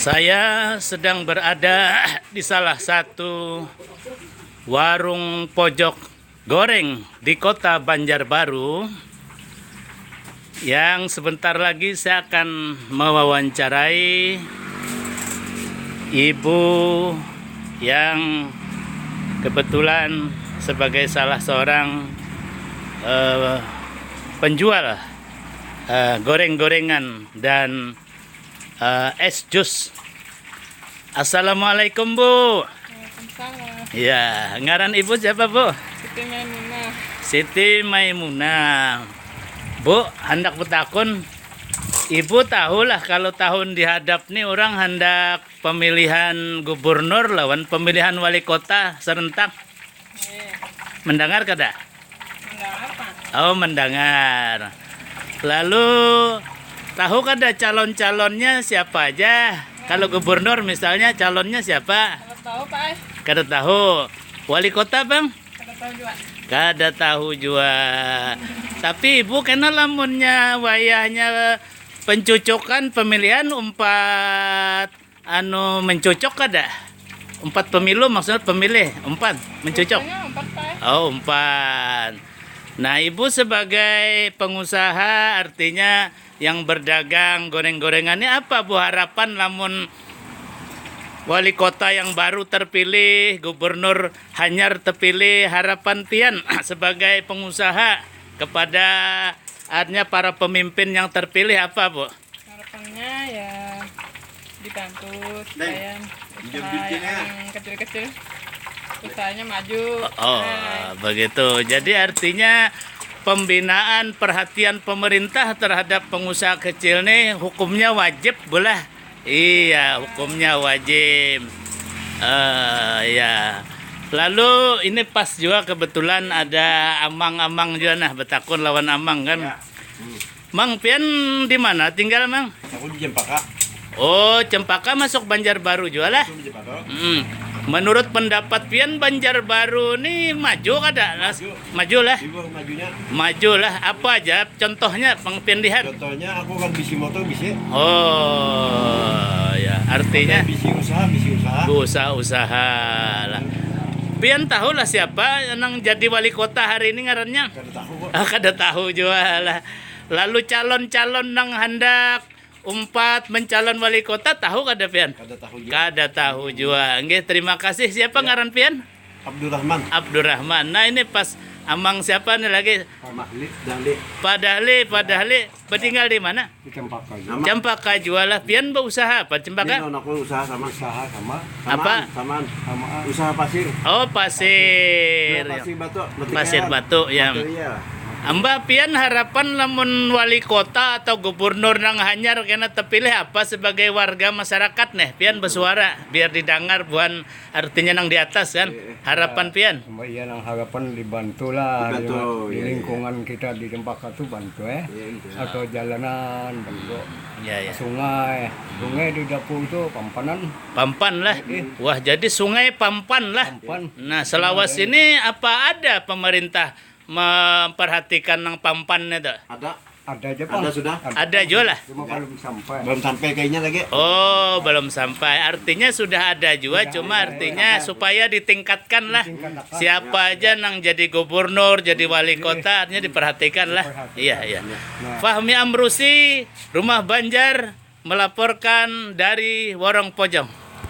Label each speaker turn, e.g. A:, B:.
A: Saya sedang berada di salah satu warung pojok goreng di kota Banjarbaru, yang sebentar lagi saya akan mewawancarai ibu yang kebetulan sebagai salah seorang penjual goreng-gorengan dan es jus. Assalamualaikum, Bu.
B: Waalaikumsalam.
A: Ya, ngaran ibu siapa, Bu?
B: Siti Maimunah.
A: Siti Maimunah. Bu, hendak bertakun, ibu tahulah kalau tahun dihadap nih orang hendak pemilihan gubernur lawan pemilihan wali kota serentak. Mendengar kada?
B: Mendengar, Pak?
A: Oh, mendengar. Lalu tahu kada calon-calonnya siapa aja? Kalau gubernur misalnya calonnya siapa?
B: Kalau tahu, Pak,
A: Kada tahu. Wali kota, Bang?
B: kada tahu juga.
A: Kada tahu juga. Tapi ibu kena lamunnya wayahnya pencucokan pemilihan umpat mencocok kada? Umpat pemilu maksudnya pemilih, umpat mencocok.
B: Biasanya 4, Pak.
A: Oh, umpan. Nah, ibu sebagai pengusaha artinya yang berdagang goreng-gorengannya apa, Bu, harapan lamun wali kota yang baru terpilih, gubernur hanyar terpilih, harapan pian sebagai pengusaha kepada artinya para pemimpin yang terpilih apa, Bu?
B: Harapannya ya dibantu supaya usaha yang kecil-kecil usahanya maju.
A: Oh, begitu. Jadi artinya pembinaan perhatian pemerintah terhadap pengusaha kecil nih hukumnya wajib boleh. Iya, hukumnya wajib. Ya. Lalu ini pas juga kebetulan ada amang-amang juga nah betakun lawan amang kan.
C: Ya.
A: Mang pian di mana tinggal, Mang?
C: Aku di Cempaka.
A: Oh, Cempaka masuk Banjarbaru juga lah.
C: Aku di Cempaka.
A: Menurut pendapat pian Banjarbaru nih maju kada? Maju lah.
C: Ibu majunya.
A: Maju lah. Apa aja contohnya pian lihat?
C: Contohnya aku kan bisi motor bisi.
A: Oh, ya artinya
C: Bisi usaha.
A: usaha lah. Pian tahu lah siapa yang jadi wali kota hari ini ngarannya?
C: Kada tahu kok.
A: Kada tahu juga lah. Lalu calon-calon nang hendak umpat mencalon wali kota tahu kada pian?
C: Kada tahu juga.
A: Kada tahu juga. Nggih, terima kasih. Siapa ngaran pian?
C: Abdurrahman.
A: Abdurrahman. Nah, ini pas amang siapa nih lagi?
C: Mahli Dali.
A: Pak Dahli bertinggal di mana?
C: Di Cempaka.
A: Cempaka jualah. Pian berusaha apa Cempaka?
C: Aku usaha sama.
A: Apa?
C: Sama. Usaha pasir.
A: Oh, pasir.
C: Pasir batu.
A: Pasir batu ya.
C: Iya.
A: Mbak pian harapan lamun wali kota atau gubernur nang hanyar kena terpilih apa sebagai warga masyarakat nih pian bersuara biar didengar buan artinya nang di atas kan harapan pian.
D: Iya, yang harapan dibantu lah
C: Dibantu,
D: di
C: iya,
D: lingkungan kita di Cempaka tuh bantu atau jalanan bantu
A: Ya ya.
D: sungai di dapur itu pampanan
A: Pampan lah. Wah, jadi sungai Pampan lah.
D: Pampan.
A: Nah, Selawas ini apa ada pemerintah memperhatikan nang Pampan itu?
C: Ada
D: ada aja Bang.
C: Ada sudah.
A: Ada juga lah.
D: Cuma belum sampai.
C: Belum sampai kayaknya lagi.
A: Oh, belum sampai. Artinya sudah ada juga, cuma artinya supaya ditingkatkan lah. Siapa aja nang jadi gubernur, jadi wali kota, artinya diperhatikan lah. Iya, iya. Fahmi Amrusi, Rumah Banjar, melaporkan dari Warung Pojok.